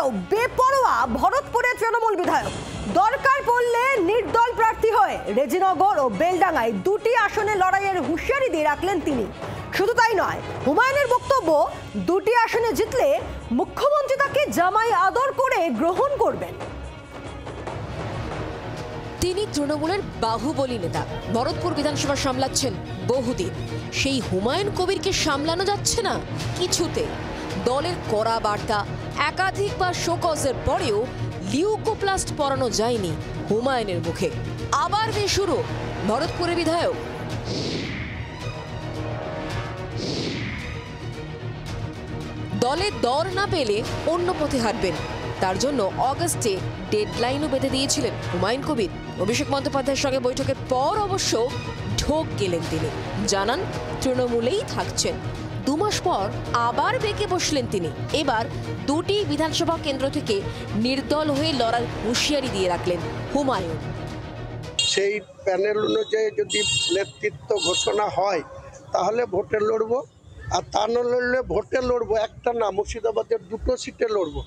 সত্ত্বেও বেপরোয়া ভরতপুরের তৃণমূল বিধায়ক। দরকার পড়লে নির্দল প্রার্থী হয়ে রেজিনগর ও বেলডাঙ্গায় দুটি আসনে লড়াইয়ের হুঁশিয়ারি দিয়ে রাখলেন তিনি। শুধু তাই নয়, হুমায়ুনের বক্তব্য, দুটি আসনে জিতলে মুখ্যমন্ত্রী তাকে জামাই আদর করে গ্রহণ করবেন। তিনি তৃণমূলের বাহুবলী নেতা, ভরতপুর বিধানসভা সামলাচ্ছেন বহুদিন। সেই হুমায়ুন কবিরকে সামলানো যাচ্ছে না কিছুতে। দলের কড়া বার্তা, একাধিকবার শোকজের পরেও লিউকোপ্লাস্ট পরানো যায়নি হুমায়ুনের মুখে। আবার বেশুরো ভরতপুরের বিধায়ক। দলে দর না পেলে অন্য পথে হাঁটবেন, তার জন্য অগস্টে ডেডলাইনও বেঁধে দিয়েছিলেন হুমায়ুন কবির। অভিষেক বন্দ্যোপাধ্যায়ের সঙ্গে বৈঠকের পর অবশ্য ঢোক গেলেন তিনি, জানান তৃণমূলেই থাকছেন। 2 মাস পর আবার বেঁকে বসলেন তিনি। এবার দুটি বিধানসভা কেন্দ্র থেকে নির্দল হয়ে লড়ার হুঁশিয়ারি দিয়ে রাখলেন হুমায়ুন। সেই প্যানেল অনুযায়ী যদি নেতৃত্ব ঘোষণা হয় তাহলে ভোটে লড়বো, আর তা না লড়লে ভোটে লড়বো একটা না, মুর্শিদাবাদের 2টো সিটে লড়বো।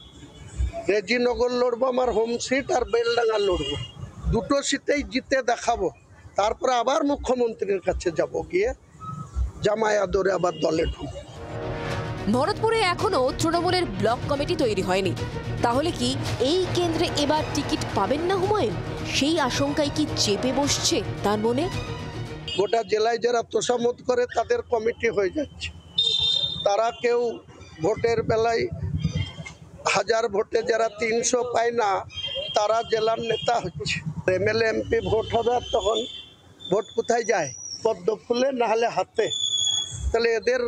রেজিনগর লড়বো আমার হোম সিট, আর বেলডাঙ্গা লড়বো। 2টো সিটেই জিতে দেখাবো, তারপরে আবার মুখ্যমন্ত্রীর কাছে যাব, গিয়ে জামাই আদরে আবার দলে ঢুকবো। ভরতপুরে এখনো তৃণমূলের ব্লক কমিটি তৈরি হয়নি। তাহলে কি এই কেন্দ্রে এবার টিকিট পাবেন না হুমায়ুন? সেই আশঙ্কায় কি চেপে বসছে তার মনে? গোটা জেলায় যারা তোষামত করে তাদের কমিটি হয়ে যাচ্ছে। তারা কেউ ভোটের বেলায় 1000 ভোটে যারা 300 পায় না, তারা জেলার নেতা হচ্ছে। এমএলএ এমপি ভোট হবে, আর তখন ভোট কোথায় যায়? পদ্ম ফুলে, না হলে হাতে। তাহলে এদের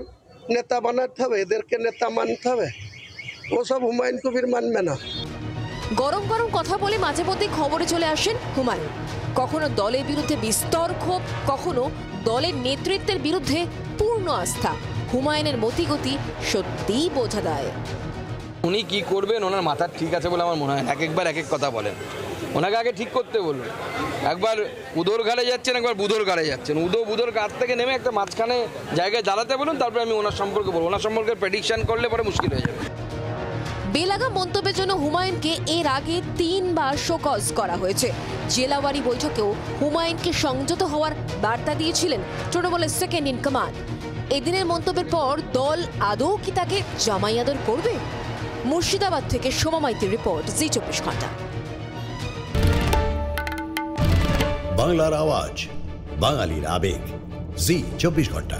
নেতা বানাতে হবে, এদেরকে নেতা মানতে হবে। ওসব হুমায়ুন কবির মানবে না। গরম গরম কথা বলে মাঝে মধ্যে খবরে চলে আসেন হুমায়ুন। কখনো দলের বিরুদ্ধে বিস্তর ক্ষোভ, কখনো দলের নেতৃত্বের বিরুদ্ধে পূর্ণ আস্থা। হুমায়ুনের মতিগতি সত্যিই বোঝা দেয়। উনি কি করবেন ওনার মাথার ঠিক আছে বলে আমার মনে হয়। একবার এক এক কথা বলেন, ওনাকে আগে ঠিক করতে বলুন। একবার উদোর ঘাড়ে যাচ্ছেন, একবার বুধোর ঘাড়ে যাচ্ছেন। বুধোর ঘাট থেকে নেমে একটা মাঝখানে জায়গায় দাঁড়াতে বলুন, তারপরে আমি ওনার সম্পর্কে বলবো। ওনার সম্পর্কে প্রেডিকশন করলে পরে মুশকিল হয়ে যাবে। বেলাগা মন্তব্যের জন্য হুমায়ুনকে এর আগে 3 বার শোকজ করা হয়েছে। জেলাওয়ারি বৈঠকেও হুমায়ুনকে সংযত হওয়ার বার্তা দিয়েছিলেন তৃণমূলের সেকেন্ড ইন কমান্ড। এদিনের মন্তব্যের পর দল আদৌ কি তাকে জামাই আদর করবে? মুর্শিদাবাদ থেকে সোমা মাইতির রিপোর্ট, জি 24 ঘন্টা। বাংলার আওয়াজ, বাঙালির আবেগ, জি 24 ঘন্টা।